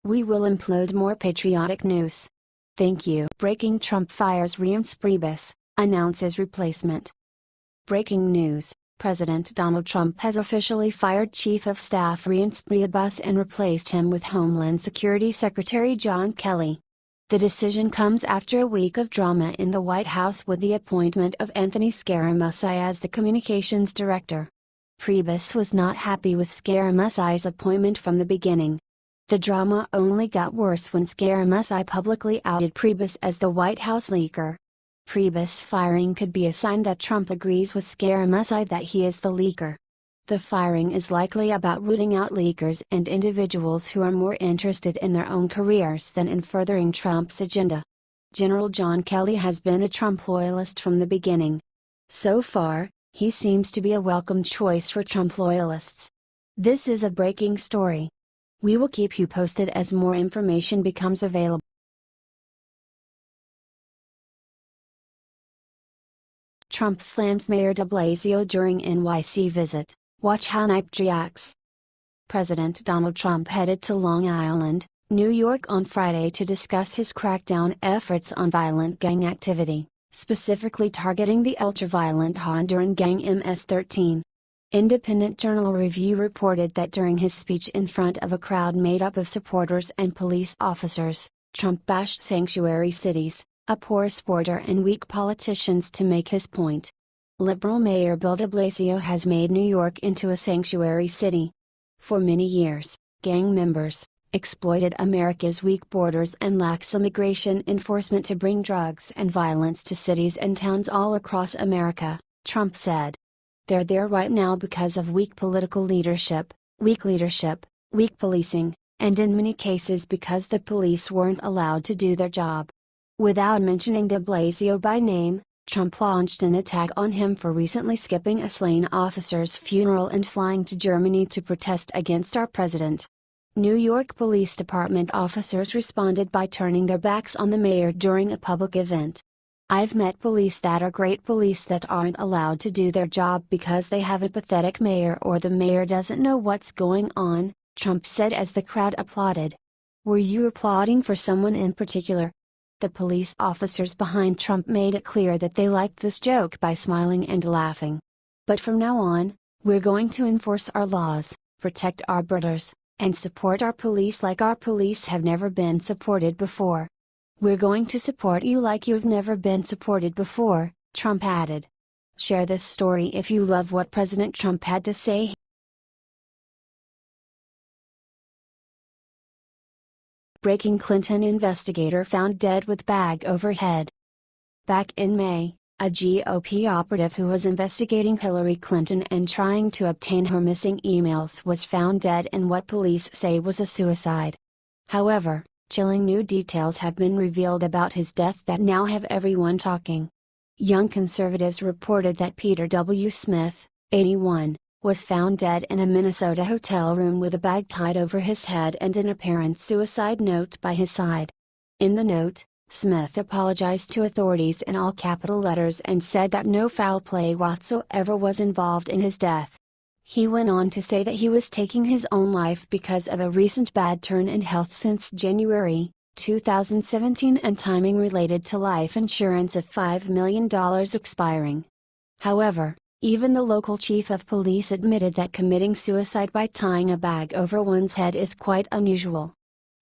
We will implode more patriotic news. Thank you. Breaking: Trump fires Reince Priebus, announces replacement. Breaking news: President Donald Trump has officially fired Chief of Staff Reince Priebus and replaced him with Homeland Security Secretary John Kelly. The decision comes after a week of drama in the White House with the appointment of Anthony Scaramucci as the communications director. Priebus was not happy with Scaramucci's appointment from the beginning. The drama only got worse when Scaramucci publicly outed Priebus as the White House leaker. Priebus' firing could be a sign that Trump agrees with Scaramucci that he is the leaker. The firing is likely about rooting out leakers and individuals who are more interested in their own careers than in furthering Trump's agenda. General John Kelly has been a Trump loyalist from the beginning. So far, he seems to be a welcome choice for Trump loyalists. This is a breaking story. We will keep you posted as more information becomes available. Trump slams Mayor de Blasio during NYC visit. Watch how NYC reacts. President Donald Trump headed to Long Island, New York on Friday to discuss his crackdown efforts on violent gang activity, specifically targeting the ultra-violent Honduran gang MS-13. Independent Journal Review reported that during his speech in front of a crowd made up of supporters and police officers, Trump bashed sanctuary cities, a poor supporter and weak politicians to make his point. Liberal Mayor Bill de Blasio has made New York into a sanctuary city. For many years, gang members exploited America's weak borders and lax immigration enforcement to bring drugs and violence to cities and towns all across America, Trump said. They're there right now because of weak political leadership, weak policing, and in many cases because the police weren't allowed to do their job. Without mentioning de Blasio by name, Trump launched an attack on him for recently skipping a slain officer's funeral and flying to Germany to protest against our president. New York Police Department officers responded by turning their backs on the mayor during a public event. I've met police that are great police that aren't allowed to do their job because they have a pathetic mayor or the mayor doesn't know what's going on, Trump said as the crowd applauded. Were you applauding for someone in particular? The police officers behind Trump made it clear that they liked this joke by smiling and laughing. But from now on, we're going to enforce our laws, protect our borders, and support our police like our police have never been supported before. We're going to support you like you've never been supported before, Trump added. Share this story if you love what President Trump had to say. Breaking: Clinton investigator found dead with bag over head. Back in May, a GOP operative who was investigating Hillary Clinton and trying to obtain her missing emails was found dead in what police say was a suicide. However, chilling new details have been revealed about his death that now have everyone talking. Young conservatives reported that Peter W. Smith, 81, was found dead in a Minnesota hotel room with a bag tied over his head and an apparent suicide note by his side. In the note, Smith apologized to authorities in all capital letters and said that no foul play whatsoever was involved in his death. He went on to say that he was taking his own life because of a recent bad turn in health since January 2017 and timing related to life insurance of $5 million expiring. However, even the local chief of police admitted that committing suicide by tying a bag over one's head is quite unusual.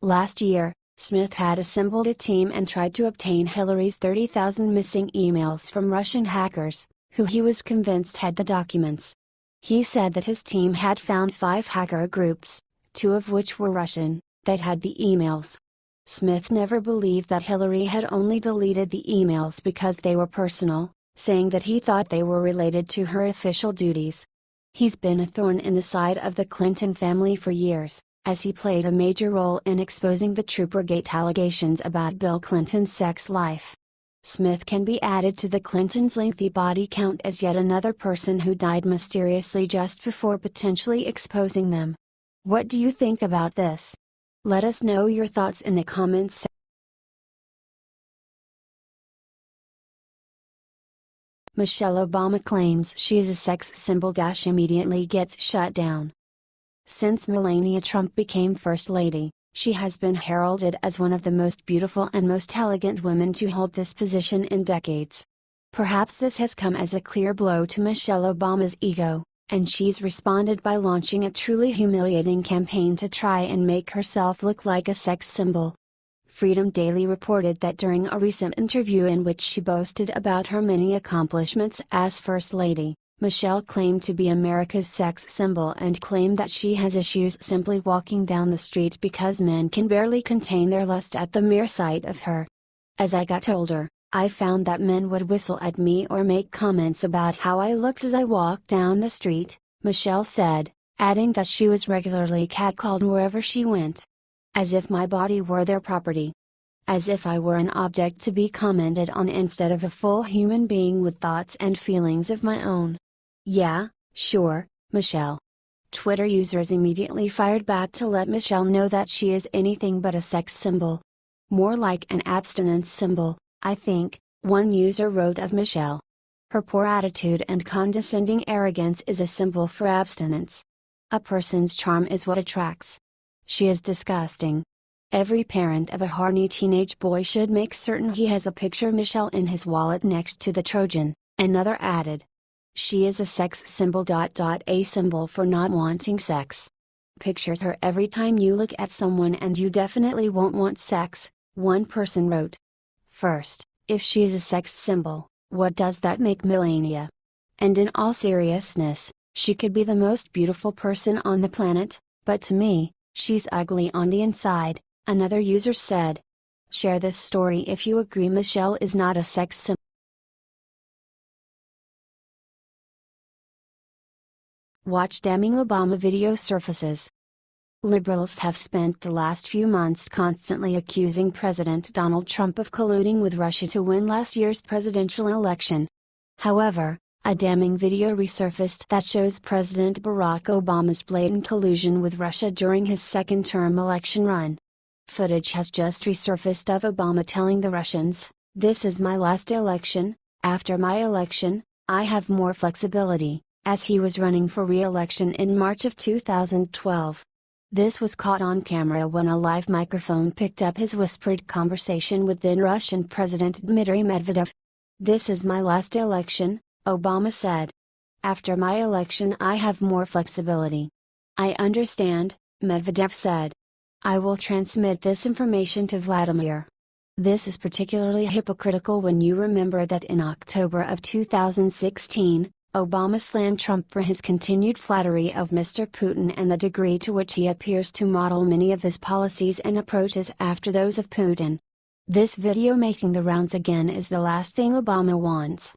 Last year, Smith had assembled a team and tried to obtain Hillary's 30,000 missing emails from Russian hackers, who he was convinced had the documents. He said that his team had found 5 hacker groups, 2 of which were Russian, that had the emails. Smith never believed that Hillary had only deleted the emails because they were personal, saying that he thought they were related to her official duties. He's been a thorn in the side of the Clinton family for years, as he played a major role in exposing the Troopergate allegations about Bill Clinton's sex life. Smith can be added to the Clintons' lengthy body count as yet another person who died mysteriously just before potentially exposing them. What do you think about this? Let us know your thoughts in the comments section. Michelle Obama claims she's a sex symbol - immediately gets shut down. Since Melania Trump became First Lady, She has been heralded as one of the most beautiful and most elegant women to hold this position in decades. Perhaps this has come as a clear blow to Michelle Obama's ego, and she's responded by launching a truly humiliating campaign to try and make herself look like a sex symbol. Freedom Daily reported that during a recent interview in which she boasted about her many accomplishments as First Lady, Michelle claimed to be America's sex symbol and claimed that she has issues simply walking down the street because men can barely contain their lust at the mere sight of her. As I got older, I found that men would whistle at me or make comments about how I looked as I walked down the street, Michelle said, adding that she was regularly catcalled wherever she went. As if my body were their property. As if I were an object to be commented on instead of a full human being with thoughts and feelings of my own. Yeah, sure, Michelle. Twitter users immediately fired back to let Michelle know that she is anything but a sex symbol. More like an abstinence symbol, I think, one user wrote of Michelle. Her poor attitude and condescending arrogance is a symbol for abstinence. A person's charm is what attracts. She is disgusting. Every parent of a horny teenage boy should make certain he has a picture of Michelle in his wallet next to the Trojan, another added. She is a sex symbol. A symbol for not wanting sex. Pictures her every time you look at someone and you definitely won't want sex, one person wrote. First, if she's a sex symbol, what does that make Melania? And in all seriousness, she could be the most beautiful person on the planet, but to me, she's ugly on the inside, another user said. Share this story if you agree Michelle is not a sex symbol. Watch damning Obama video surfaces. Liberals have spent the last few months constantly accusing President Donald Trump of colluding with Russia to win last year's presidential election. However, a damning video resurfaced that shows President Barack Obama's blatant collusion with Russia during his second-term election run. Footage has just resurfaced of Obama telling the Russians, "This is my last election, after my election, I have more flexibility," as he was running for re-election in March of 2012. This was caught on camera when a live microphone picked up his whispered conversation with then Russian President Dmitry Medvedev. "This is my last election," Obama said. "After my election I have more flexibility. I understand," Medvedev said. "I will transmit this information to Vladimir." This is particularly hypocritical when you remember that in October of 2016, Obama slammed Trump for his continued flattery of Mr. Putin and the degree to which he appears to model many of his policies and approaches after those of Putin. This video making the rounds again is the last thing Obama wants.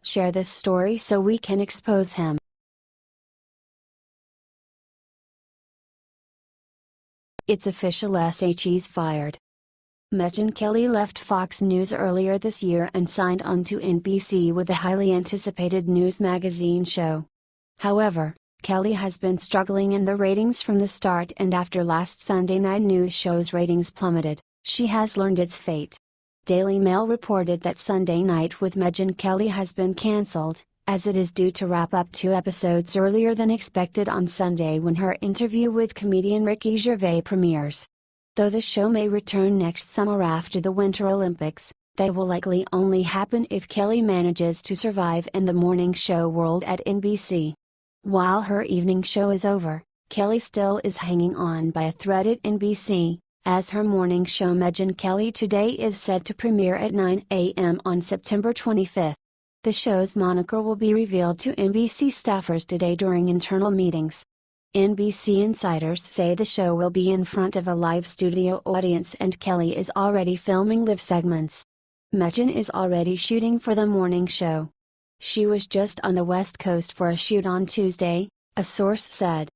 Share this story so we can expose him. It's official, SHE's fired. Megyn Kelly left Fox News earlier this year and signed on to NBC with the highly anticipated news magazine show. However, Kelly has been struggling in the ratings from the start, and after last Sunday night news show's ratings plummeted, she has learned its fate. Daily Mail reported that Sunday Night with Megyn Kelly has been cancelled, as it is due to wrap up 2 episodes earlier than expected on Sunday when her interview with comedian Ricky Gervais premieres. Though the show may return next summer after the Winter Olympics, that will likely only happen if Kelly manages to survive in the morning show world at NBC. While her evening show is over, Kelly still is hanging on by a thread at NBC, as her morning show Megyn Kelly Today is set to premiere at 9 a.m. on September 25. The show's moniker will be revealed to NBC staffers today during internal meetings. NBC insiders say the show will be in front of a live studio audience and Kelly is already filming live segments. Megyn is already shooting for the morning show. She was just on the West Coast for a shoot on Tuesday, a source said.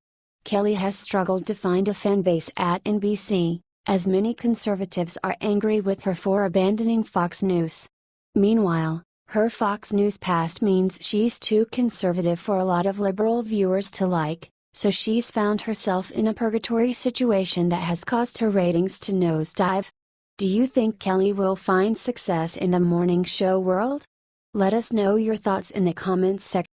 Kelly has struggled to find a fan base at NBC, as many conservatives are angry with her for abandoning Fox News. Meanwhile, her Fox News past means she's too conservative for a lot of liberal viewers to like, so she's found herself in a purgatory situation that has caused her ratings to nosedive. Do you think Kelly will find success in the morning show world? Let us know your thoughts in the comments section.